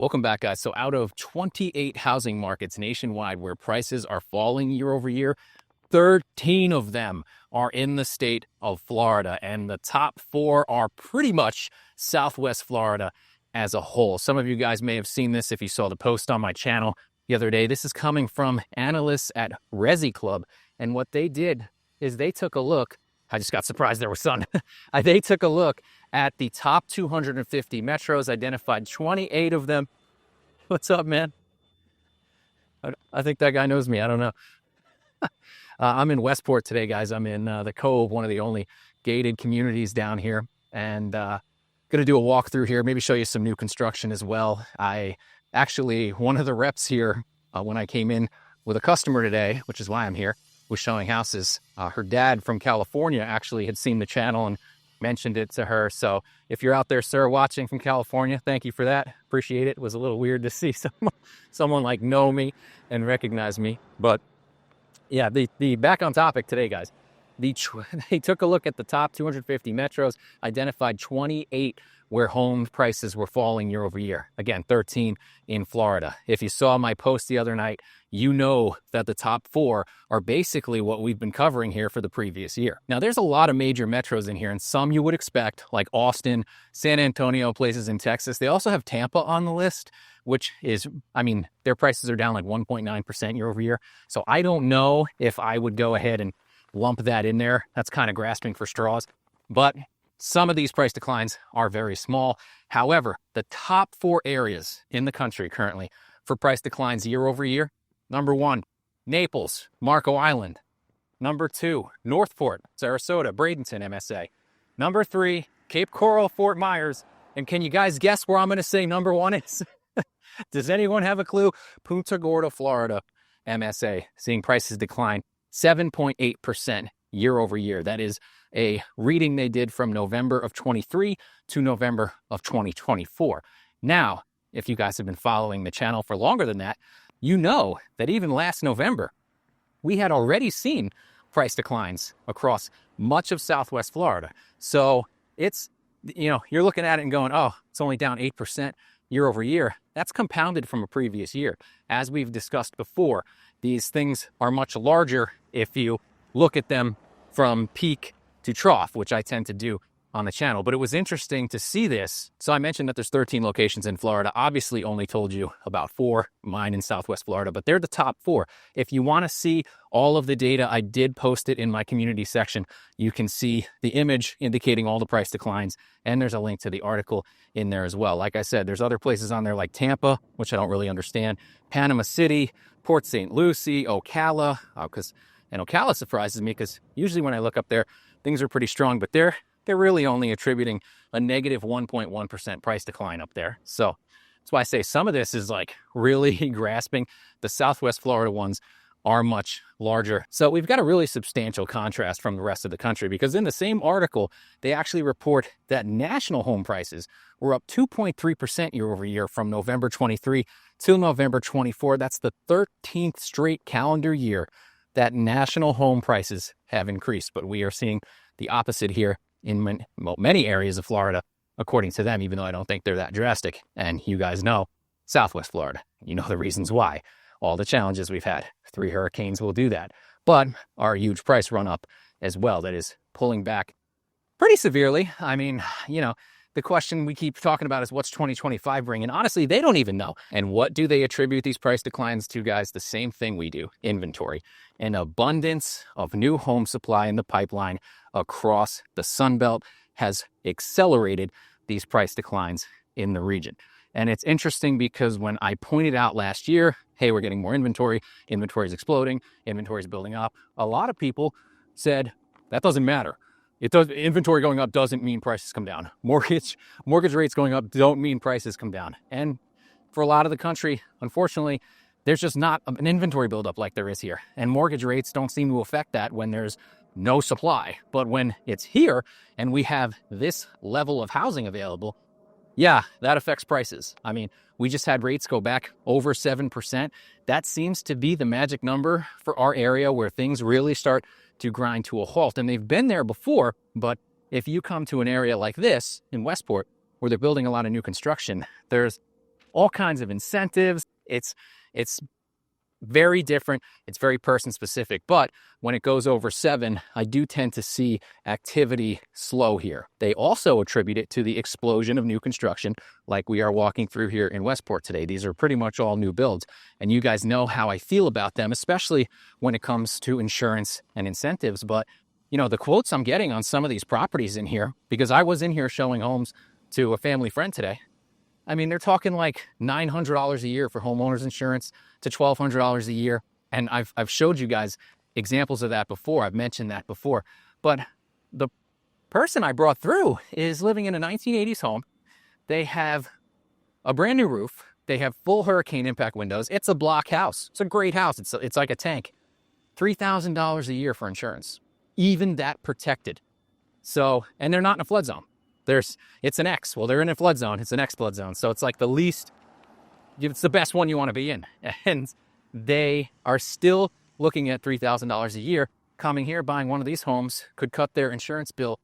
Welcome back, guys. So out of 28 housing markets nationwide where prices are falling year over year, 13 of them are in the state of Florida, and the top 4 are pretty much Southwest Florida as a whole. Some of you guys may have seen this if you saw the post on my channel the other day. This is coming from analysts at Resi Club, and what they did is they took a look. I just got surprised there was sun. They took a look at the top 250 metros, identified 28 of them. What's up, man? I think that guy knows me. I don't know. I'm in Westport today, guys. I'm in the Cove, one of the only gated communities down here, and going to do a walkthrough here, maybe show you some new construction as well. One of the reps here, when I came in with a customer today, which is why I'm here, was showing houses. Her dad from California actually had seen the channel and mentioned it to her. So if you're out there, sir, watching from California, thank you for that. Appreciate it. It was a little weird to see someone like know me and recognize me. But yeah, the back on topic today, guys. They took a look at the top 250 metros, identified 28 where home prices were falling year over year. Again, 13 in Florida. If you saw my post the other night, you know that the top 4 are basically what we've been covering here for the previous year. Now, there's a lot of major metros in here, and some you would expect, like Austin, San Antonio, places in Texas. They also have Tampa on the list, which is, their prices are down like 1.9% year over year. So I don't know if I would go ahead and lump that in there. That's kind of grasping for straws. But some of these price declines are very small. However, the top 4 areas in the country currently for price declines year over year: number 1, Naples, Marco Island. Number 2, Northport, Sarasota, Bradenton, MSA. Number 3, Cape Coral, Fort Myers. And can you guys guess where I'm going to say number 1 is? Does anyone have a clue? Punta Gorda, Florida, MSA, seeing prices decline 7.8% year over year. That is a reading they did from November of 23 to November of 2024. Now, if you guys have been following the channel for longer than that, you know that even last November, we had already seen price declines across much of Southwest Florida. So it's, you're looking at it and going, oh, it's only down 8% year over year. That's compounded from a previous year. As we've discussed before, these things are much larger if you look at them from peak to trough, which I tend to do on the channel. But it was interesting to see this. So I mentioned that there's 13 locations in Florida. Obviously only told you about 4, mine in Southwest Florida, but they're the top 4. If you want to see all of the data, I did post it in my community section. You can see the image indicating all the price declines, and there's a link to the article in there as well. Like I said, there's other places on there like Tampa, which I don't really understand, Panama City, Port St. Lucie, Ocala, and Ocala surprises me because usually when I look up there, things are pretty strong, but they're really only attributing a negative 1.1% price decline up there. So that's why I say some of this is like really grasping. The Southwest Florida ones are much larger. So we've got a really substantial contrast from the rest of the country, because in the same article, they actually report that national home prices were up 2.3% year over year from November 23 till November 24. That's the 13th straight calendar year that national home prices have increased. But we are seeing the opposite here in many areas of Florida, according to them, even though I don't think they're that drastic. And you guys know Southwest Florida, you know the reasons why. All the challenges we've had. 3 hurricanes will do that. But our huge price run up as well, that is pulling back pretty severely. The question we keep talking about is what's 2025 bring? And honestly, they don't even know. And what do they attribute these price declines to, guys? The same thing we do: inventory. An abundance of new home supply in the pipeline across the Sun Belt has accelerated these price declines in the region. And it's interesting because when I pointed out last year, hey, we're getting more inventory is exploding, inventory is building up, a lot of people said, that doesn't matter. Inventory going up doesn't mean prices come down. Mortgage rates going up don't mean prices come down. And for a lot of the country, unfortunately, there's just not an inventory buildup like there is here. And mortgage rates don't seem to affect that when there's no supply. But when it's here and we have this level of housing available, yeah, that affects prices. We just had rates go back over 7%. That seems to be the magic number for our area where things really start to grind to a halt. And they've been there before, but if you come to an area like this in Westport, where they're building a lot of new construction, there's all kinds of incentives. It's very different. It's very person specific. But when it goes over 7, I do tend to see activity slow here. They also attribute it to the explosion of new construction like we are walking through here in Westport today. These are pretty much all new builds. And you guys know how I feel about them, especially when it comes to insurance and incentives. But, you know, the quotes I'm getting on some of these properties in here, because I was in here showing homes to a family friend today. I mean, they're talking like $900 a year for homeowners insurance to $1,200 a year. And I've showed you guys examples of that before. I've mentioned that before. But the person I brought through is living in a 1980s home. They have a brand new roof. They have full hurricane impact windows. It's a block house. It's a great house. It's like a tank. $3,000 a year for insurance. Even that protected. So, and they're not in a flood zone. It's an X. Well, they're in a flood zone. It's an X flood zone. So it's like the least, it's the best one you want to be in. And they are still looking at $3,000 a year. Coming here, buying one of these homes could cut their insurance bill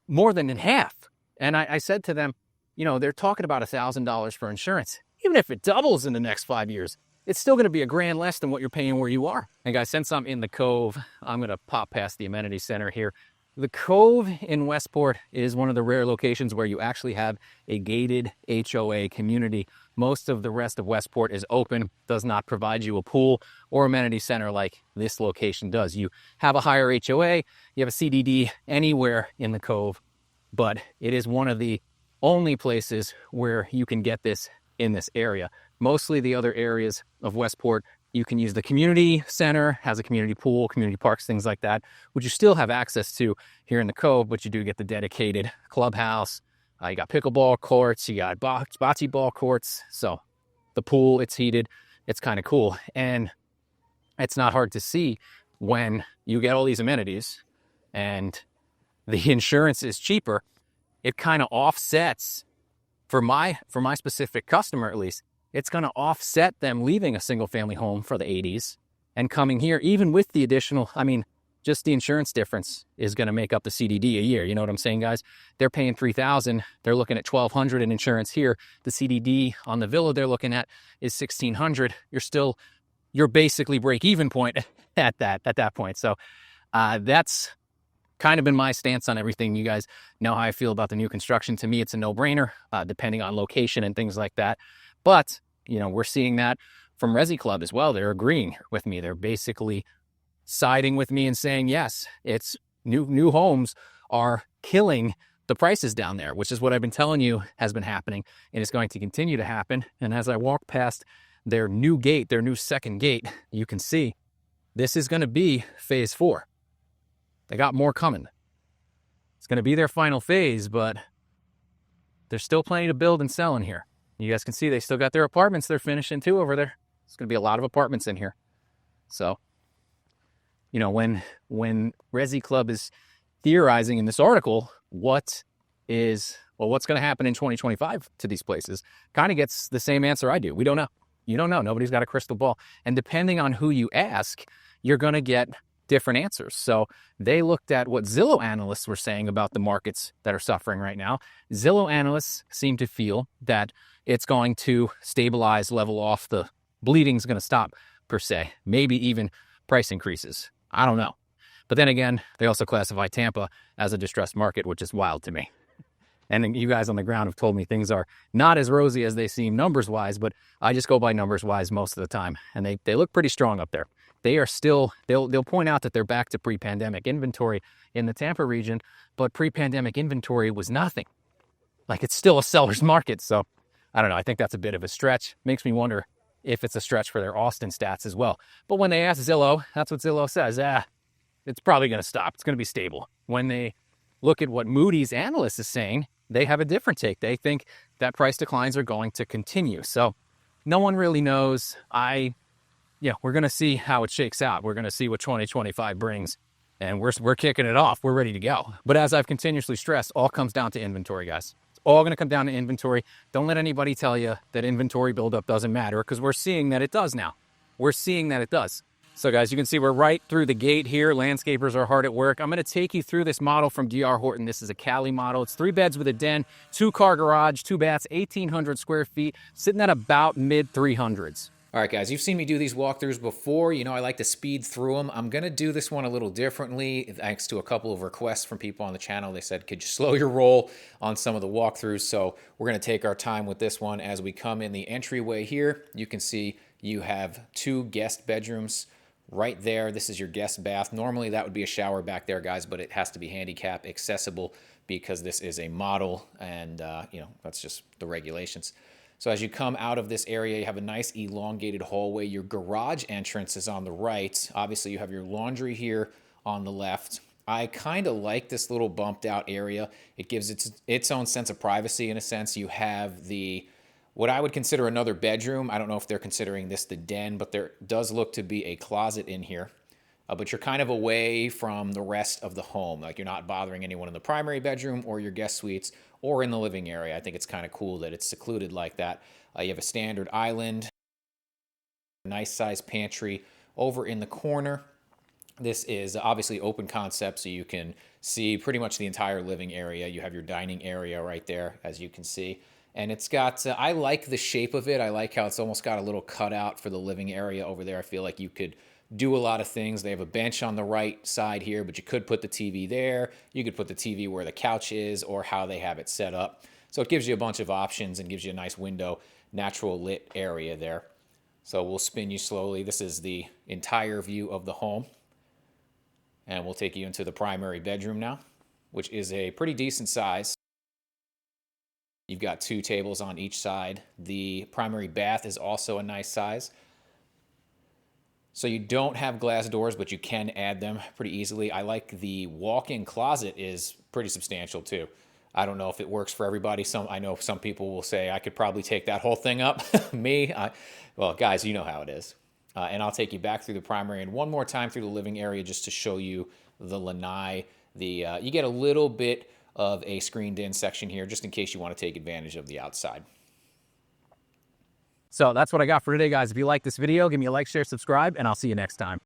more than in half. And I said to them, you know, they're talking about $1,000 for insurance. Even if it doubles in the next 5 years, it's still going to be $1,000 less than what you're paying where you are. And guys, since I'm in the Cove, I'm going to pop past the amenity center here. The Cove in Westport is one of the rare locations where you actually have a gated HOA community. Most of the rest of Westport is open, does not provide you a pool or amenity center like this location does. You have a higher HOA, you have a CDD anywhere in the Cove, but it is one of the only places where you can get this in this area. Mostly the other areas of Westport, you can use the community center, has a community pool, community parks, things like that, which you still have access to here in the Cove, but you do get the dedicated clubhouse. You got pickleball courts, you got bocce ball courts. So the pool, it's heated. It's kind of cool. And it's not hard to see when you get all these amenities and the insurance is cheaper, it kind of offsets for my specific customer, at least. It's going to offset them leaving a single family home for the 80s and coming here, even with the additional, I mean, just the insurance difference is going to make up the CDD a year. You know what I'm saying, guys? They're paying $3,000. They're looking at $1,200 in insurance here. The CDD on the villa they're looking at is $1,600. You're basically break even point at that point. So that's kind of been my stance on everything. You guys know how I feel about the new construction. To me, it's a no-brainer, depending on location and things like that. But, you know, we're seeing that from Resi Club as well. They're agreeing with me. They're basically siding with me and saying, yes, it's new homes are killing the prices down there, which is what I've been telling you has been happening and is going to continue to happen. And as I walk past their new gate, their new second gate, you can see this is going to be phase 4. They got more coming. It's going to be their final phase, but there's still plenty to build and sell in here. You guys can see they still got their apartments they're finishing too over there. There's going to be a lot of apartments in here. So, you know, when Resi Club is theorizing in this article, what's going to happen in 2025 to these places, kind of gets the same answer I do. We don't know. You don't know. Nobody's got a crystal ball. And depending on who you ask, you're going to get different answers. So they looked at what Zillow analysts were saying about the markets that are suffering right now. Zillow analysts seem to feel that it's going to stabilize, level off, the bleeding's going to stop, per se. Maybe even price increases. I don't know. But then again, they also classify Tampa as a distressed market, which is wild to me. And you guys on the ground have told me things are not as rosy as they seem numbers-wise, but I just go by numbers-wise most of the time. And they look pretty strong up there. They are still, they'll point out that they're back to pre-pandemic inventory in the Tampa region, but pre-pandemic inventory was nothing. Like, it's still a seller's market. So I don't know. I think that's a bit of a stretch. Makes me wonder if it's a stretch for their Austin stats as well. But when they ask Zillow, that's what Zillow says. It's probably going to stop. It's going to be stable. When they look at what Moody's analyst is saying, they have a different take. They think that price declines are going to continue. So no one really knows. We're going to see how it shakes out. We're going to see what 2025 brings. And we're kicking it off. We're ready to go. But as I've continuously stressed, all comes down to inventory, guys. It's all going to come down to inventory. Don't let anybody tell you that inventory buildup doesn't matter, because we're seeing that it does now. We're seeing that it does. So guys, you can see we're right through the gate here. Landscapers are hard at work. I'm gonna take you through this model from D.R. Horton. This is a Cali model. It's 3 beds with a den, 2-car garage, 2 baths, 1,800 square feet, sitting at about mid 300s. All right, guys, you've seen me do these walkthroughs before. You know I like to speed through them. I'm going to do this one a little differently, thanks to a couple of requests from people on the channel. They said, could you slow your roll on some of the walkthroughs? So we're going to take our time with this one. As we come in the entryway here, you can see you have 2 guest bedrooms right there. This is your guest bath. Normally that would be a shower back there, guys, but it has to be handicap accessible because this is a model, and you know, that's just the regulations. So as you come out of this area, you have a nice elongated hallway. Your garage entrance is on the right. Obviously, you have your laundry here on the left. I kind of like this little bumped out area. It gives its own sense of privacy in a sense. You have what I would consider another bedroom. I don't know if they're considering this the den, but there does look to be a closet in here. But you're kind of away from the rest of the home. Like, you're not bothering anyone in the primary bedroom or your guest suites or in the living area. I think it's kind of cool that it's secluded like that. You have a standard island, nice sized pantry over in the corner. This is obviously open concept, so you can see pretty much the entire living area. You have your dining area right there, as you can see. And it's got, I like the shape of it. I like how it's almost got a little cutout for the living area over there. I feel like you could do a lot of things. They have a bench on the right side here, but you could put the TV there. You could put the TV where the couch is, or how they have it set up. So it gives you a bunch of options and gives you a nice window, natural lit area there. So we'll spin you slowly. This is the entire view of the home. And we'll take you into the primary bedroom now, which is a pretty decent size. You've got 2 tables on each side. The primary bath is also a nice size. So you don't have glass doors, but you can add them pretty easily. I like the walk-in closet is pretty substantial too. I don't know if it works for everybody. I know some people will say, I could probably take that whole thing up. Well, guys, you know how it is. And I'll take you back through the primary and one more time through the living area just to show you the lanai. You get a little bit of a screened-in section here just in case you want to take advantage of the outside. So that's what I got for today, guys. If you like this video, give me a like, share, subscribe, and I'll see you next time.